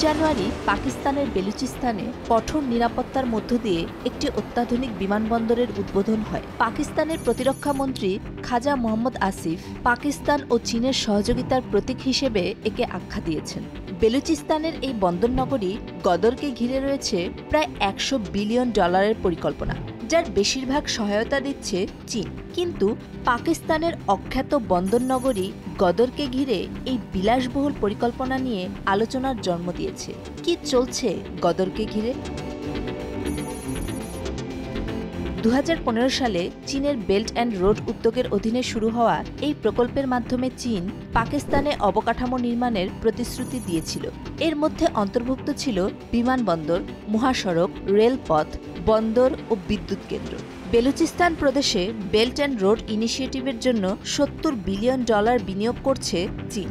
জানুয়ারি পাকিস্তানের বেলুচিস্তানে কঠোর নিরাপত্তার মধ্য দিয়ে একটি অত্যাধুনিক বিমানবন্দরের উদ্বোধন হয়। পাকিস্তানের প্রতিরক্ষা মন্ত্রী খাজা মোহাম্মদ আসিফ পাকিস্তান ও চীনের সহযোগিতার প্রতীক হিসেবে একে আখ্যা দিয়েছেন। বেলুচিস্তানের এই বন্দরনগরী গদরকে ঘিরে রয়েছে প্রায় $100 বিলিয়ন পরিকল্পনা, যার বেশিরভাগ সহায়তা দিচ্ছে চীন। কিন্তু পাকিস্তানের অখ্যাত বন্দরনগরী গদরকে ঘিরে এই বিলাসবহুল পরিকল্পনা নিয়ে আলোচনার জন্ম দিয়েছে। কি চলছে গদরকে ঘিরে? 2015 সালে চীনের বেল্ট অ্যান্ড রোড উদ্যোগের অধীনে শুরু হওয়া এই প্রকল্পের মাধ্যমে চীন পাকিস্তানে অবকাঠামো নির্মাণের প্রতিশ্রুতি দিয়েছিল। এর মধ্যে অন্তর্ভুক্ত ছিল বিমানবন্দর, মহাসড়ক, রেলপথ, বন্দর ও বিদ্যুৎ কেন্দ্র। বেলুচিস্তান প্রদেশে বেল্ট অ্যান্ড রোড ইনিশিয়েটিভের জন্য $70 বিলিয়ন বিনিয়োগ করছে চীন।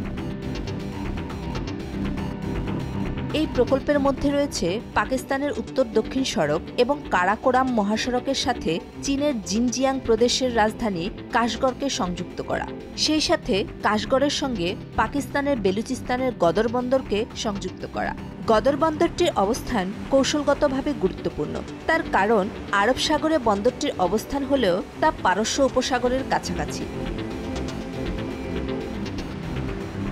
এই প্রকল্পের মধ্যে রয়েছে পাকিস্তানের উত্তর দক্ষিণ সড়ক এবং কারাকোরাম মহাসড়কের সাথে চীনের জিনজিয়াং প্রদেশের রাজধানী কাশগড়কে সংযুক্ত করা। সেই সাথে কাশগড়ের সঙ্গে পাকিস্তানের বেলুচিস্তানের গদর বন্দরকে সংযুক্ত করা। গদর বন্দরটির অবস্থান কৌশলগতভাবে গুরুত্বপূর্ণ। তার কারণ আরব সাগরে বন্দরটির অবস্থান হলেও তা পারস্য উপসাগরের কাছাকাছি।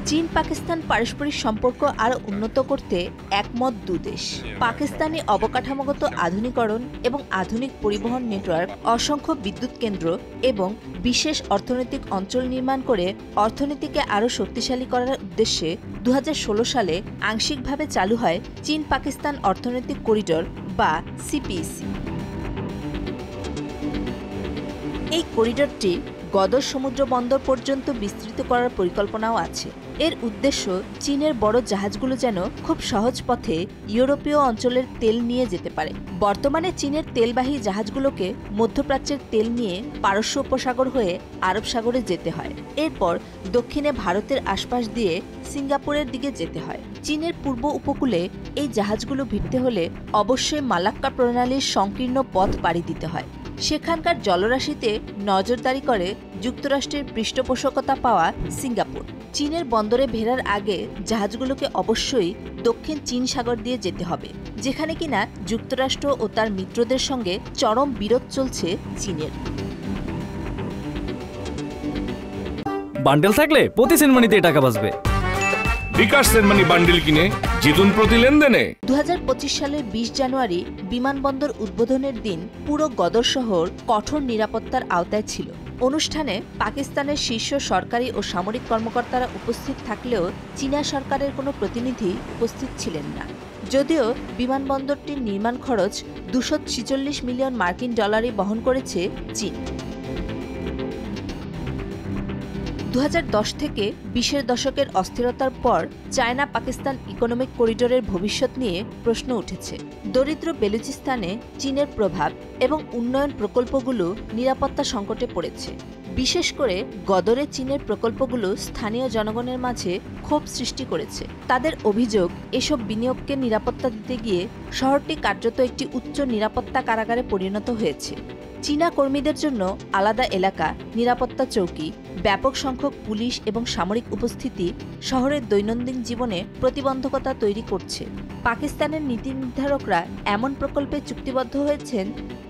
চীন পাকিস্তান পারস্পরিক সম্পর্ক আরও উন্নত করতে একমত দুদেশ। পাকিস্তানি অবকাঠামোগত আধুনিকরণ এবং আধুনিক পরিবহন নেটওয়ার্ক, অসংখ্য বিদ্যুৎ কেন্দ্র এবং বিশেষ অর্থনৈতিক অঞ্চল নির্মাণ করে অর্থনীতিকে আরও শক্তিশালী করার উদ্দেশ্যে 2016 সালে আংশিকভাবে চালু হয় চীন পাকিস্তান অর্থনৈতিক করিডোর বা সিপিইসি। এই করিডোরটি গদর সমুদ্র বন্দর পর্যন্ত বিস্তৃত করার পরিকল্পনাও আছে। এর উদ্দেশ্য চীনের বড় জাহাজগুলো যেন খুব সহজ পথে ইউরোপীয় অঞ্চলের তেল নিয়ে যেতে পারে। বর্তমানে চীনের তেলবাহী জাহাজগুলোকে মধ্যপ্রাচ্যের তেল নিয়ে পারস্য উপসাগর হয়ে আরব সাগরে যেতে হয়। এরপর দক্ষিণে ভারতের আশপাশ দিয়ে সিঙ্গাপুরের দিকে যেতে হয়। চীনের পূর্ব উপকূলে এই জাহাজগুলো ভিড়তে হলে অবশ্যই মালাক্কা প্রণালীর সংকীর্ণ পথ পাড়ি দিতে হয়। সেখানকার জলরাশিতে নজরদারি করে যুক্তরাষ্ট্রের পৃষ্ঠপোষকতা পাওয়া সিঙ্গাপুর। চীনের বন্দরে ভেড়ার আগে জাহাজগুলোকে অবশ্যই দক্ষিণ চীন সাগর দিয়ে যেতে হবে, যেখানে কিনা যুক্তরাষ্ট্র ও তার মিত্রদের সঙ্গে চরম বিরোধ চলছে চীনের। বান্ডেল থাকলে প্রতি সেনমানিতে টাকা বাঁচবে। বিকাশ সেনমানি বান্ডেল কিনে জিতুন প্রতি লেনদেনে। 2025 সালের 20 জানুয়ারি বিমানবন্দর উদ্বোধনের দিন পুরো গদর শহর কঠোর নিরাপত্তার আওতায় ছিল। অনুষ্ঠানে পাকিস্তানের শীর্ষ সরকারি ও সামরিক কর্মকর্তারা উপস্থিত থাকলেও চীনা সরকারের কোনো প্রতিনিধি উপস্থিত ছিলেন না। যদিও বিমানবন্দরটির নির্মাণ খরচ $246 মিলিয়ন বহন করেছে চীন। 2010 থেকে 20-এর দশকের অস্থিরতার পর চায়না পাকিস্তান ইকোনমিক করিডোরের ভবিষ্যৎ নিয়ে প্রশ্ন উঠেছে। দরিদ্র বেলুচিস্তানে চীনের প্রভাব এবং উন্নয়ন প্রকল্পগুলো নিরাপত্তা সংকটে পড়েছে। বিশেষ করে গদরে চীনের প্রকল্পগুলো স্থানীয় জনগণের মাঝে ক্ষোভ সৃষ্টি করেছে। তাদের অভিযোগ, এসব বিনিয়োগকে নিরাপত্তা দিতে গিয়ে শহরটি কার্যত একটি উচ্চ নিরাপত্তা কারাগারে পরিণত হয়েছে। চীনা কর্মীদের জন্য আলাদা এলাকা, নিরাপত্তা চৌকি, ব্যাপক সংখ্যক পুলিশ এবং সামরিক উপস্থিতি শহরের দৈনন্দিন জীবনে প্রতিবন্ধকতা তৈরি করছে। পাকিস্তানের নীতি নির্ধারকরা এমন প্রকল্পে চুক্তিবদ্ধ হয়েছেন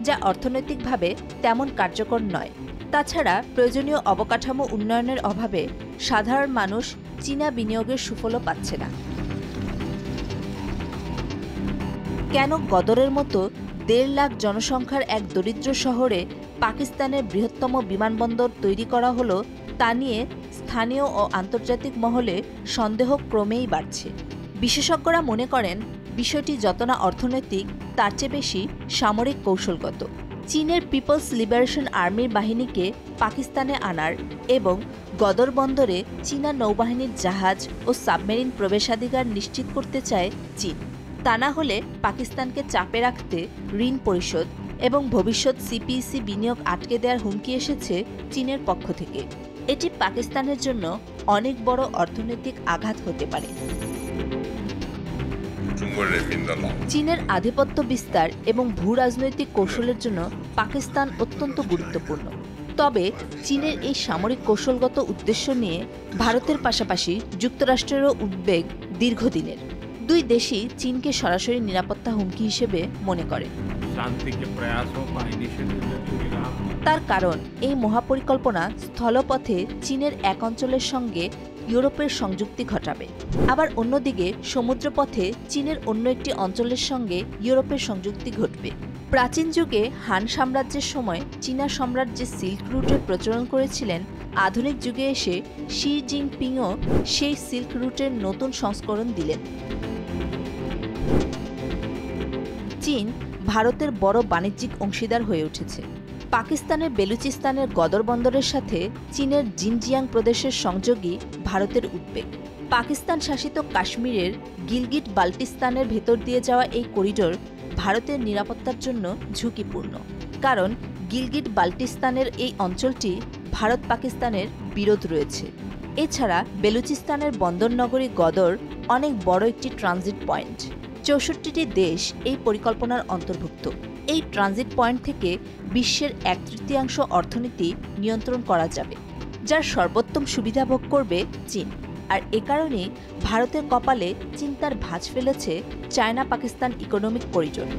যা অর্থনৈতিকভাবে তেমন কার্যকর নয়। তাছাড়া প্রয়োজনীয় অবকাঠামো উন্নয়নের অভাবে সাধারণ মানুষ চীনা বিনিয়োগের সুফলও পাচ্ছে না। কেন গদরের মতো 1.5 লাখ জনসংখ্যার এক দরিদ্র শহরে পাকিস্তানের বৃহত্তম বিমানবন্দর তৈরি করা হলো তা নিয়ে স্থানীয় ও আন্তর্জাতিক মহলে সন্দেহ ক্রমেই বাড়ছে। বিশেষজ্ঞরা মনে করেন বিষয়টি যত না অর্থনৈতিক, তার চেয়ে বেশি সামরিক কৌশলগত। চীনের পিপলস লিবারেশন আর্মির বাহিনীকে পাকিস্তানে আনার এবং গদর বন্দরে চীনা নৌবাহিনীর জাহাজ ও সাবমেরিন প্রবেশাধিকার নিশ্চিত করতে চায় চীন। তা না হলে পাকিস্তানকে চাপে রাখতে ঋণ পরিশোধ এবং ভবিষ্যৎ সিপিইসি বিনিয়োগ আটকে দেওয়ার হুমকি এসেছে চীনের পক্ষ থেকে। এটি পাকিস্তানের জন্য অনেক বড় অর্থনৈতিক আঘাত হতে পারে। চীনের আধিপত্য বিস্তার এবং ভূ রাজনৈতিক কৌশলের জন্য পাকিস্তান অত্যন্ত গুরুত্বপূর্ণ। তবে চীনের এই সামরিক কৌশলগত উদ্দেশ্য নিয়ে ভারতের পাশাপাশি যুক্তরাষ্ট্রেরও উদ্বেগ দীর্ঘদিনের। দুই দেশই চীনকে সরাসরি নিরাপত্তা হুমকি হিসেবে মনে করে। शांति के प्रयासों का इनिशिएटिव लेते हुए তার কারণ এই মহাপরিকল্পনা স্থলপথে চীনের এক অঞ্চলের সঙ্গে ইউরোপের সংযুক্তি ঘটাবে, আবার অন্যদিকে সমুদ্রপথে চীনের অন্য একটি অঞ্চলের সঙ্গে ইউরোপের সংযুক্তি ঘটবে। প্রাচীন যুগে হান সাম্রাজ্যের সময় চীনা সম্রাট যে সিল্ক রুটের প্রচলন করেছিলেন, আধুনিক যুগে এসে শি জিনপিংও সেই সিল্ক রুটের নতুন সংস্করণ দিলেন। চীন ভারতের বড় বাণিজ্যিক অংশীদার হয়ে উঠেছে। পাকিস্তানের বেলুচিস্তানের গদর বন্দরের সাথে চীনের জিনজিয়াং প্রদেশের সংযোগই ভারতের উদ্বেগ। পাকিস্তান শাসিত কাশ্মীরের গিলগিট বাল্টিস্তানের ভেতর দিয়ে যাওয়া এই করিডোর ভারতের নিরাপত্তার জন্য ঝুঁকিপূর্ণ, কারণ গিলগিট বাল্টিস্তানের এই অঞ্চলটি ভারত পাকিস্তানের বিরোধ রয়েছে। এছাড়া বেলুচিস্তানের বন্দরনগরী গদর অনেক বড় একটি ট্রানজিট পয়েন্ট। ৬৪টি দেশ এই পরিকল্পনার অন্তর্ভুক্ত। এই ট্রানজিট পয়েন্ট থেকে বিশ্বের ১/৩ অর্থনীতি নিয়ন্ত্রণ করা যাবে, যার সর্বোত্তম সুবিধা ভোগ করবে চীন। আর এ কারণেই ভারতের কপালে চিন্তার ভাঁজ ফেলেছে চায়না পাকিস্তান ইকোনমিক করিডোর।